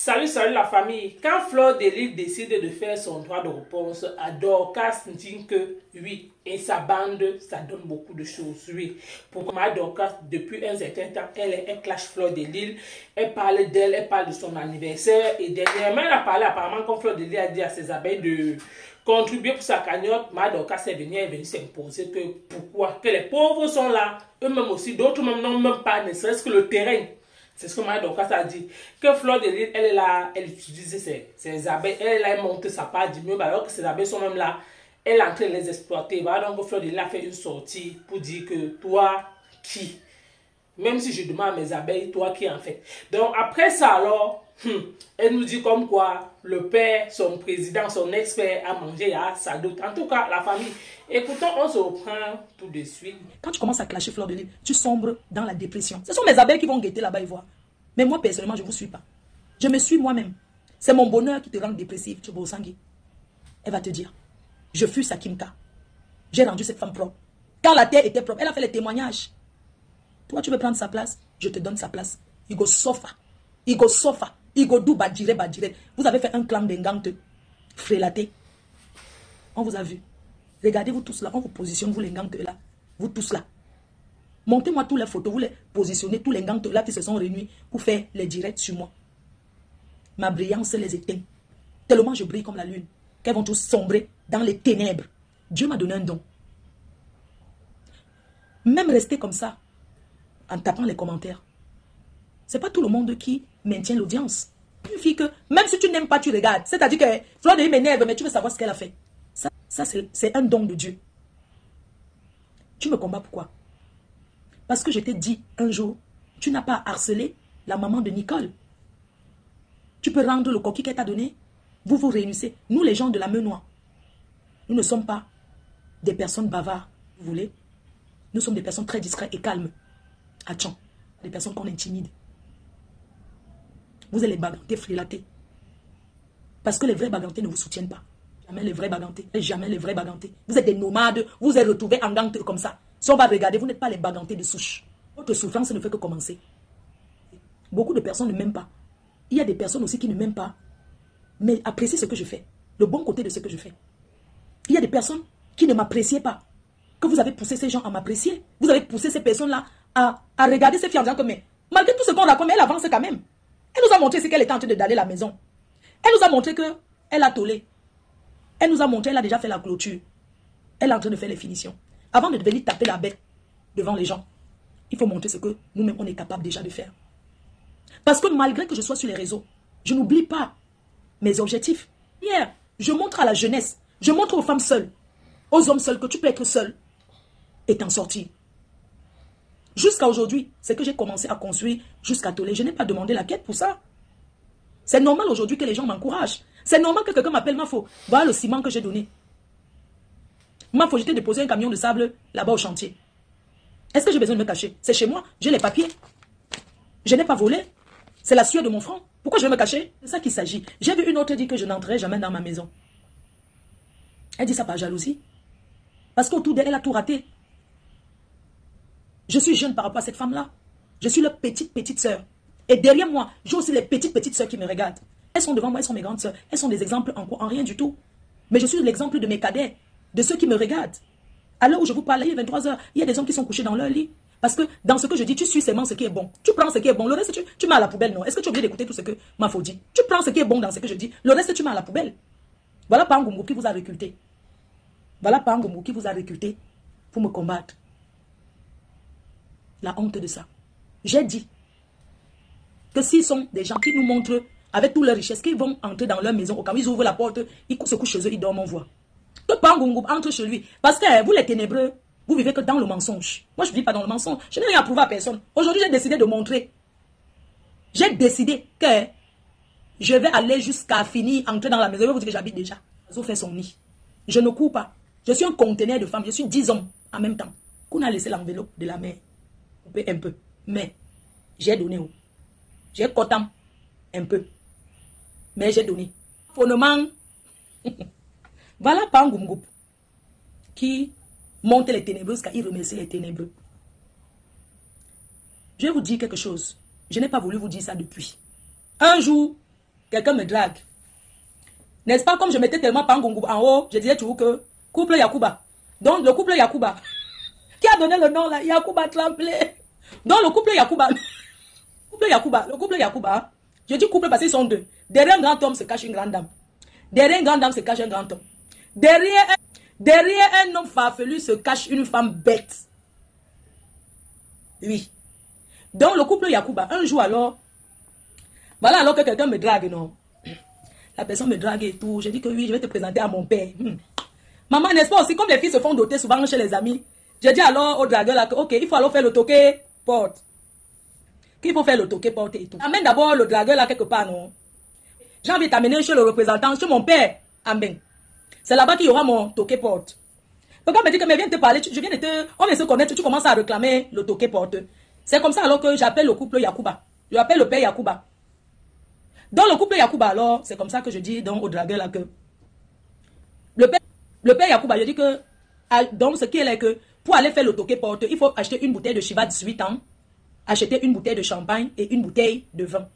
Salut la famille. Quand Fleur de Lys décide de faire son droit de réponse à Dorcas, dit que oui, et sa bande, ça donne beaucoup de choses, oui. Pour moi, Dorcas, depuis un certain temps, elle clash Fleur de Lys, elle parle d'elle, elle parle de son anniversaire, et dernièrement, elle a parlé apparemment comme Fleur de Lys a dit à ses abeilles de contribuer pour sa cagnotte. Dorcas est venue s'imposer que pourquoi, que les pauvres sont là, eux-mêmes aussi, d'autres même n'ont même pas, ne serait-ce que le terrain. C'est ce que Dorcas a dit. Que Fleur de Lys, elle est là, elle utilise ses abeilles, elle est là, elle monte sa part d'immeuble, alors que ses abeilles sont même là, elle est en train de les exploiter. Voilà, donc Fleur de Lys a fait une sortie pour dire que toi, qui? Même si je demande à mes abeilles, toi qui en fait. Donc après ça alors, elle nous dit comme quoi le père, son président, son expert a mangé à sa doute. En tout cas, la famille. Écoutons, on se reprend tout de suite. Quand tu commences à clasher Fleur de Lys, tu sombres dans la dépression. Ce sont mes abeilles qui vont guetter là-bas et voir. Mais moi, personnellement, je ne vous suis pas. Je me suis moi-même. C'est mon bonheur qui te rend dépressif. Elle va te dire, je fus sa Kimka. J'ai rendu cette femme propre. Quand la terre était propre, elle a fait les témoignages. Toi, tu veux prendre sa place, je te donne sa place. Igo sofa. Igo sofa. Igo dou badire badire. Vous avez fait un clan d'engante. Frélaté. On vous a vu. Regardez-vous tous là. On vous positionne, vous les gantes là. Vous tous là. Montez-moi toutes les photos. Vous les positionnez, tous les gantes là qui se sont réunis pour faire les directs sur moi. Ma brillance les éteint. Tellement je brille comme la lune. Qu'elles vont tous sombrer dans les ténèbres. Dieu m'a donné un don. Même rester comme ça, en tapant les commentaires. C'est pas tout le monde qui maintient l'audience. Une fille que, même si tu n'aimes pas, tu regardes. C'est-à-dire que Fleur de Lys m'énerve, mais tu veux savoir ce qu'elle a fait. Ça c'est un don de Dieu. Tu me combats pourquoi? Parce que je t'ai dit un jour, tu n'as pas harcelé la maman de Nicole. Tu peux rendre le coquille qu'elle t'a donné. Vous vous réunissez. Nous, les gens de la Menoie, nous ne sommes pas des personnes bavardes, vous voulez. Nous sommes des personnes très discrètes et calmes. Attends, des personnes qu'on intimide. Vous êtes les bagantés frilatés. Parce que les vrais bagantés ne vous soutiennent pas. Jamais les vrais bagantés. Jamais les vrais bagantés. Vous êtes des nomades. Vous êtes retrouvés en gante comme ça. Si on va regarder, vous n'êtes pas les bagantés de souche. Votre souffrance ne fait que commencer. Beaucoup de personnes ne m'aiment pas. Il y a des personnes aussi qui ne m'aiment pas. Mais apprécient ce que je fais. Le bon côté de ce que je fais. Il y a des personnes qui ne m'appréciaient pas. Que vous avez poussé ces gens à m'apprécier. Vous avez poussé ces personnes-là à regarder ces filles en disant que mais malgré tout ce qu'on raconte, elle avance quand même. Elle nous a montré ce qu'elle était en train de d'aller à la maison. Elle nous a montré qu'elle a tollé. Elle nous a montré, elle a déjà fait la clôture. Elle est en train de faire les finitions. Avant de venir taper la bête devant les gens, il faut montrer ce que nous-mêmes, on est capable déjà de faire. Parce que malgré que je sois sur les réseaux, je n'oublie pas mes objectifs. Hier, je montre à la jeunesse, je montre aux femmes seules, aux hommes seuls, que tu peux être seul et t'en sortir. Jusqu'à aujourd'hui, c'est que j'ai commencé à construire jusqu'à toller. Je n'ai pas demandé la quête pour ça. C'est normal aujourd'hui que les gens m'encouragent. C'est normal que quelqu'un m'appelle Mafo. Voilà le ciment que j'ai donné. Mafo, j'étais déposé un camion de sable là-bas au chantier. Est-ce que j'ai besoin de me cacher? C'est chez moi, j'ai les papiers. Je n'ai pas volé. C'est la sueur de mon front. Pourquoi je vais me cacher? C'est ça qu'il s'agit. J'ai vu une autre dire que je n'entrerai jamais dans ma maison. Elle dit ça par jalousie. Parce qu'autour d'elle, elle a tout raté. Je suis jeune par rapport à cette femme-là. Je suis leur petite sœur. Et derrière moi, j'ai aussi les petites sœurs qui me regardent. Elles sont devant moi, elles sont mes grandes sœurs. Elles sont des exemples en rien du tout. Mais je suis l'exemple de mes cadets, de ceux qui me regardent. À l'heure où je vous parle, il est 23 h, il y a des hommes qui sont couchés dans leur lit. Parce que dans ce que je dis, tu suis seulement ce qui est bon. Tu prends ce qui est bon. Le reste, tu mets à la poubelle, non? Est-ce que tu es obligé d'écouter tout ce que Mafo dit? Tu prends ce qui est bon dans ce que je dis. Le reste, tu mets à la poubelle. Voilà Pangumbu qui vous a recruté. Voilà Pangumbu qui vous a recruté pour me combattre. La honte de ça. J'ai dit que s'ils sont des gens qui nous montrent avec toutes leurs richesses, qu'ils vont entrer dans leur maison, au cas où ils ouvrent la porte, ils se couchent chez eux, ils dorment, on voit. Que Pangumbu entre chez lui. Parce que vous les ténébreux, vous vivez que dans le mensonge. Moi, je ne vis pas dans le mensonge. Je n'ai rien à prouver à personne. Aujourd'hui, j'ai décidé de montrer. J'ai décidé que je vais aller jusqu'à finir, entrer dans la maison. Je vais vous dire que j'habite déjà. L'oiseau fait son nid. Je ne cours pas. Je suis un conteneur de femmes. Je suis 10 hommes en même temps. Qu'on a laissé l'enveloppe de la mer. Un peu. Mais j'ai donné. J'ai cotam un peu. Mais j'ai donné. Phonement. Voilà Pangumbu qui monte les ténébreux car il remercie les ténébreux. Je vais vous dire quelque chose. Je n'ai pas voulu vous dire ça depuis. Un jour, quelqu'un me drague. N'est-ce pas, comme je mettais tellement Pangongo en haut, je disais toujours que couple Yakuba. Donc, le couple Yakuba, qui a donné le nom là, Yakuba Tremblay. Donc, le couple Yakuba, le couple Yakuba, je dis couple parce qu'ils sont deux. Derrière un grand homme se cache une grande dame. Derrière une grande dame se cache un grand homme. Derrière un homme farfelu se cache une femme bête. Oui. Donc, le couple Yakuba, un jour alors, voilà, alors que quelqu'un me drague, non. La personne me drague et tout. Je dis que oui, je vais te présenter à mon père. Maman, n'est-ce pas aussi, comme les filles se font doter souvent chez les amis, je dis alors au dragueur là que, ok, il faut alors faire le toqué porte. Qu'il faut faire le toqué porte et tout. Amène d'abord le dragueur là quelque part, non. J'ai envie de t'amener chez le représentant, chez mon père. Amen. C'est là-bas qu'il y aura mon toqué porte. Pourquoi me dit que mais viens te parler, je viens de te, on vient se connaître, tu commences à réclamer le toqué porte. C'est comme ça alors que j'appelle le couple Yakuba. Je l'appelle le père Yakuba. Dans le couple Yakuba, alors, c'est comme ça que je dis donc au dragueur là que le père Yakuba, je dis que donc ce qui est là que pour aller faire le toqué porte, il faut acheter une bouteille de Shiva 18 ans, acheter une bouteille de champagne et une bouteille de vin.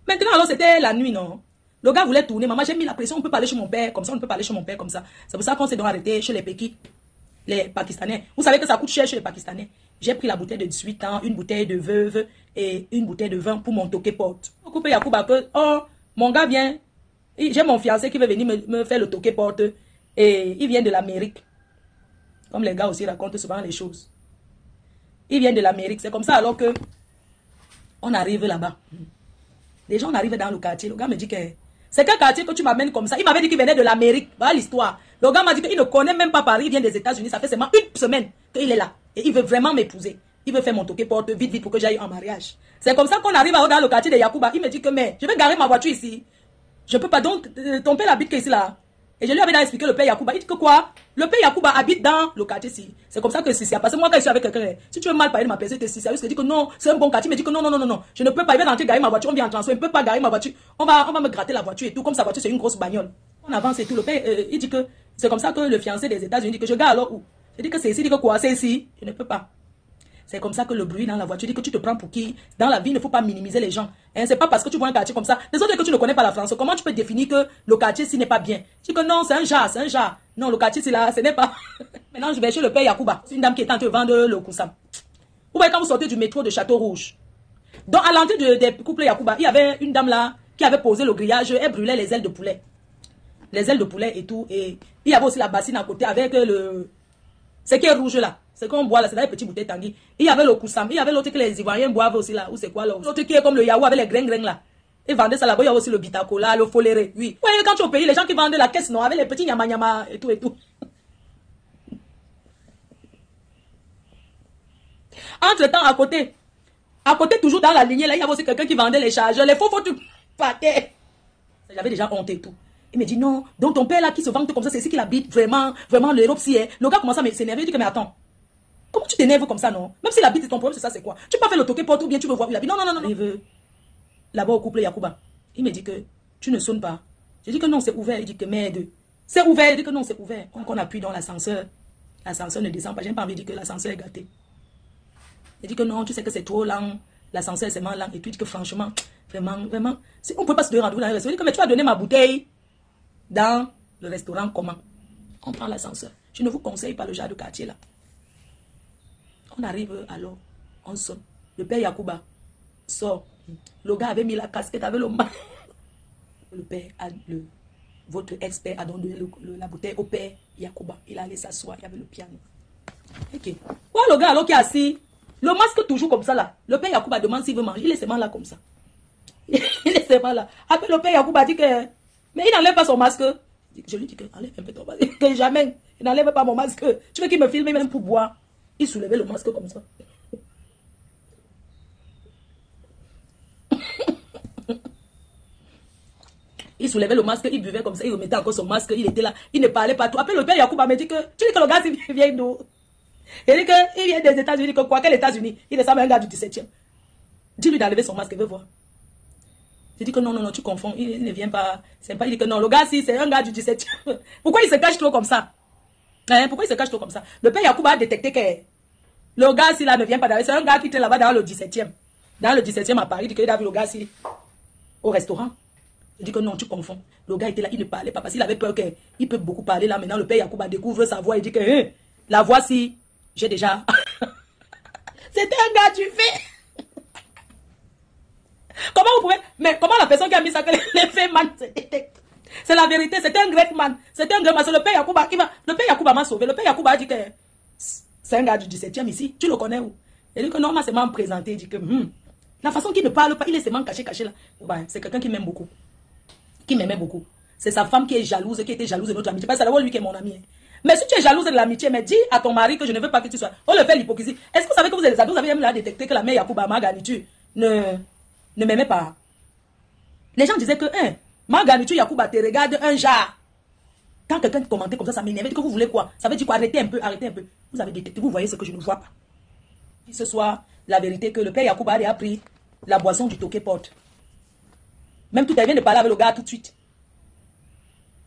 Maintenant, alors c'était la nuit, non? Le gars voulait tourner, maman, j'ai mis la pression, on peut parler chez mon père, comme ça, on peut parler chez mon père, comme ça. C'est pour ça qu'on s'est donc arrêté chez les Pékis, les Pakistanais. Vous savez que ça coûte cher chez les Pakistanais. J'ai pris la bouteille de 18 ans, une bouteille de veuve et une bouteille de vin pour mon toqué porte. Au couple Yakuba que, oh, mon gars vient, j'ai mon fiancé qui veut venir me faire le toqué porte et il vient de l'Amérique. Comme les gars aussi racontent souvent les choses. Il vient de l'Amérique. C'est comme ça alors que on arrive là-bas. Les gens arrivent dans le quartier. Le gars me dit que c'est quel quartier que tu m'amènes comme ça? Il m'avait dit qu'il venait de l'Amérique. Voilà l'histoire. Le gars m'a dit qu'il ne connaît même pas Paris. Il vient des États-Unis. Ça fait seulement une semaine qu'il est là. Et il veut vraiment m'épouser. Il veut faire mon toqué porte vite, vite pour que j'aille en mariage. C'est comme ça qu'on arrive dans le quartier de Yakuba. Il me dit que mais je vais garer ma voiture ici. Je peux pas. Donc ton père habite ici là. Et je lui avais expliqué le père Yakuba. Il dit que quoi? Le père Yakuba habite dans le quartier-ci. C'est comme ça que c'est. Parce que moi, quand je suis avec quelqu'un, si tu veux mal parler de ma personne, c'est sérieux. Je dis que non, c'est un bon quartier. Il me dit que non, non, non, non, non. Je ne peux pas. Il va rentrer garer ma voiture. On vient en transport. Il ne peut pas garer ma voiture. On va me gratter la voiture et tout. Comme sa voiture, c'est une grosse bagnole. On avance et tout. Le père, il dit que c'est comme ça que le fiancé des États-Unis dit que je gare alors où? Je dis que c'est ici. Il dit que quoi? C'est ici. Je ne peux pas. C'est comme ça que le bruit dans la voiture dit que tu te prends pour qui? Dans la vie, il ne faut pas minimiser les gens. Hein, c'est pas parce que tu vois un quartier comme ça. Les autres que tu ne connais pas la France. Comment tu peux définir que le quartier ci n'est pas bien? Tu dis que non, c'est un jar, c'est un jar. Non, le quartier c'est là, ce n'est pas. Maintenant, je vais chez le père Yakuba. C'est une dame qui est en train de vendre le koussam. Vous voyez quand vous sortez du métro de Château Rouge. Donc à l'entrée des couples Yakuba, il y avait une dame là qui avait posé le grillage. Elle brûlait les ailes de poulet. Les ailes de poulet et tout. Et il y avait aussi la bassine à côté avec le... Ce qui est rouge là. C'est qu'on boit là, c'est dans les petites bouteilles tanguy. Il y avait le koussam, il y avait l'autre que les Ivoiriens boivent aussi là. Ou c'est quoi là? L'autre qui est comme le yaourt avec les grains là. Ils vendaient ça là-bas, il y a aussi le bitacola, le foléré. Oui. Oui, quand tu es au pays, les gens qui vendent la caisse, non, avec les petits nyama nyama et tout et tout. Entre-temps, à côté toujours dans la lignée, là, il y avait aussi quelqu'un qui vendait les chargeurs, les faux tu pâtais. J'avais déjà honte et tout. Il me dit non, donc ton père là qui se vante comme ça, c'est ici qu'il habite, vraiment, vraiment, l'Europe si est. Le gars commence à s'énerver, il dit que mais attends, comment tu t'énerves comme ça, non? Même si l'habite, ton problème, c'est ça, c'est quoi? Tu peux pas faire le toqué porte ou bien tu veux voir où il habite. Non, non, non, non. Il veut là-bas au couple Yakuba. Il me dit que tu ne sonnes pas. Je dis que non, c'est ouvert. Il dit que merde. C'est ouvert. Il dit que non, c'est ouvert. Donc on appuie dans l'ascenseur. L'ascenseur ne descend pas. J'ai pas envie de dire que l'ascenseur est gâté. Il dit que non, tu sais que c'est trop lent. L'ascenseur est seulement lent. Et puis il dit que franchement, vraiment, vraiment, on ne peut pas se donner rendez-vous dans le restaurant. Il dit que mais tu vas donner ma bouteille dans le restaurant comment? On prend l'ascenseur. Je ne vous conseille pas le genre de quartier là. On arrive alors, on sonne. Le père Yakuba sort. Le gars avait mis la casquette avec le masque. Le père, votre expert a donné la bouteille au père Yakuba. Il allait s'asseoir, il y avait le piano. Ok. Voilà le gars alors qui est assis. Le masque toujours comme ça là. Le père Yakuba demande s'il veut manger. Il est seulement là comme ça. Il est seulement là. Après le père Yakuba dit que... Mais il n'enlève pas son masque. Je lui dis que enlève un peu ton masque. Que jamais. Il n'enlève pas mon masque. Tu veux qu'il me filme même pour boire. Il soulevait le masque comme ça. Il soulevait le masque, il buvait comme ça, il remettait encore son masque, il était là, il ne parlait pas tout. Après le père Yakuba me dit que, tu dis que le gars il vient d'où? Il dit qu'il vient des États-Unis, il dit que quoi, quel États-Unis? Il ressemble à un gars du 17e. Dis-lui d'enlever son masque, il veut voir. Je dis que non, non, non, tu confonds, il ne vient pas, c'est pas, il dit que non, le gars si c'est un gars du 17e. Pourquoi il se cache trop comme ça? Hein, pourquoi il se cache trop comme ça? Le père Yakuba a détecté que le gars si là ne vient pas d'ailleurs, c'est un gars qui était là-bas dans le 17e. Dans le 17e à Paris, il dit qu'il a vu le gars si. au restaurant. Je dis que non, tu confonds. Le gars était là, il ne parlait pas parce qu'il avait peur qu'il peut beaucoup parler là. Maintenant, le père Yacouba découvre sa voix et dit que la voici. J'ai déjà... C'était un gars du fait. Comment vous pouvez... Mais comment la personne qui a mis ça, que les faits man se détectent? C'est la vérité, c'était un great man. C'était un great man. C'est le père Yacouba qui va... Le père Yacouba m'a sauvé. Le père Yacouba a dit que c'est un gars du 17e ici. Tu le connais où? Il dit que non, moi c'est m'a présenté. Il dit que la façon qu'il ne parle pas, il est seulement caché là. Ouais, c'est quelqu'un qui m'aime beaucoup. Qui m'aimait beaucoup. C'est sa femme qui est jalouse, qui était jalouse de notre amitié. Parce que c'est lui qui est mon ami. Mais si tu es jalouse de l'amitié, mais dis à ton mari que je ne veux pas que tu sois. On le fait l'hypocrisie. Est-ce que vous savez que vous avez même là détecté que la mère Yacouba Marganitu ne m'aimait pas? Les gens disaient que Marganitu Yacouba te regarde un genre. Quand quelqu'un commentait comme ça m'énervait. Que vous voulez quoi? Ça veut dire quoi? Arrêtez un peu, arrêtez un peu. Vous avez détecté, vous voyez ce que je ne vois pas. Et ce soir, la vérité que le père Yacouba a pris la boisson du Toké Porte. Même tout, elle vient de parler avec le gars tout de suite.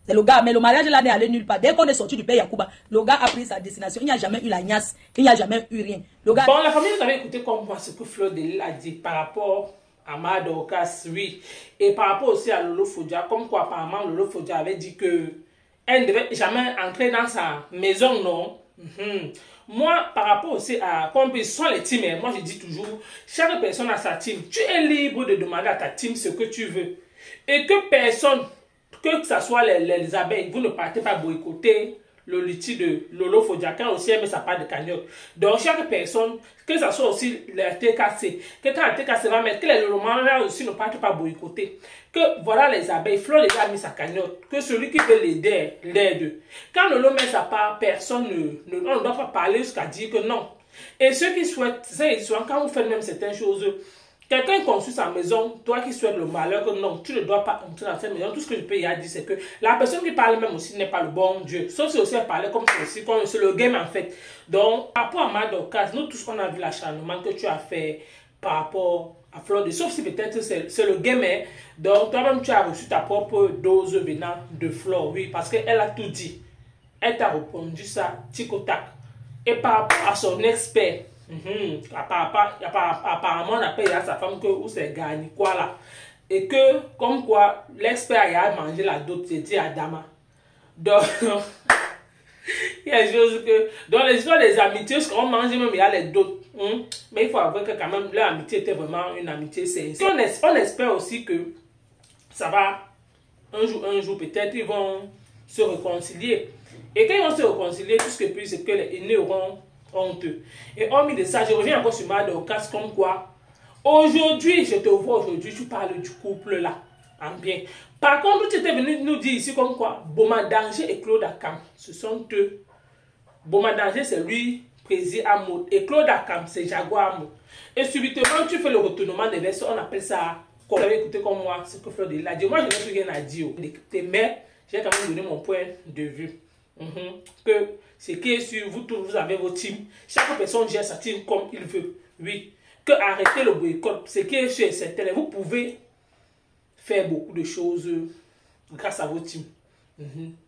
C'est le gars, mais le mariage là n'est allé nulle part. Dès qu'on est sorti du père Yacouba, le gars a pris sa destination. Il n'y a jamais eu la gnasse, il n'y a jamais eu rien. Le gars... Bon, la famille, vous avez écouté comme moi ce que Fleur de Lille a dit par rapport à Ma Dorcas, oui. Et par rapport aussi à Lolo Fodia, comme quoi apparemment Lolo Fodia avait dit que elle ne devait jamais entrer dans sa maison, non. Moi, par rapport aussi à comme ils sont les teams, moi je dis toujours, chaque personne a sa team. Tu es libre de demander à ta team ce que tu veux. Et que personne, que ce soit les abeilles, vous ne partez pas boycotter le litige de Lolo Fodia quand aussi aime sa part de cagnotte. Donc chaque personne, que ce soit aussi la TKC, que quand la TKC va mettre, que les Lolomans aussi ne partent pas boycotter. Que voilà les abeilles, Fleur les a mis sa cagnotte, que celui qui veut l'aider, l'aide. Quand Lolo met sa part, personne on ne doit pas parler jusqu'à dire que non. Et ceux qui souhaitent, c'est souvent quand vous faites même certaines choses, quelqu'un construit sa maison, toi qui souhaites le malheur, que non, tu ne dois pas entrer dans cette maison. Tout ce que je peux y dire, c'est que la personne qui parle même aussi n'est pas le bon Dieu. Sauf si aussi elle parlait comme ceci, c'est le game en fait. Donc, par rapport à Ma Dorcas, nous tous on a vu l'acharnement que tu as fait par rapport à Fleur de... Sauf si peut-être c'est le game, hein. Donc toi-même tu as reçu ta propre dose venant de Fleur, oui, parce qu'elle a tout dit. Elle t'a répondu ça, tic au tac. Et par rapport à son expert, apparemment on appelle à sa femme que où c'est gagné quoi là. Et que comme quoi l'expert a mangé la dot, c'est dit à Dama. Donc il y a des choses que dans les histoires des amitiés, ce qu'on mange même il y a les dots. Mais il faut avouer que quand même leur amitié était vraiment une amitié sincère. On espère aussi que ça va un jour peut-être ils vont se réconcilier. Et quand ils vont se réconcilier, tout ce que puis c'est que les aînés auront honte. Et hormis de ça, je reviens encore sur Ma Dorcas comme quoi aujourd'hui, je te vois aujourd'hui, tu parles du couple là, en bien. Par contre, tu étais venu nous dire ici comme quoi Boma Danger et Claude Akam, ce sont deux. Boma Danger, c'est lui, Président Amoud, et Claude Akam, c'est Jaguar Amoud. Et subitement, tu fais le retournement des versions, on appelle ça, comme vous avez écouté comme moi, ce que Fleur de Lille a dit. Moi, je n'ai plus rien à dire, mais j'ai quand même donné mon point de vue. Que ce qui est sûr, vous tous, vous avez vos teams. Chaque personne gère sa team comme il veut. Oui. Que arrêter le boycott, ce qui est sûr et certain, vous pouvez faire beaucoup de choses grâce à vos teams.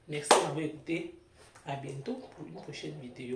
Merci d'avoir écouté. À bientôt pour une prochaine vidéo.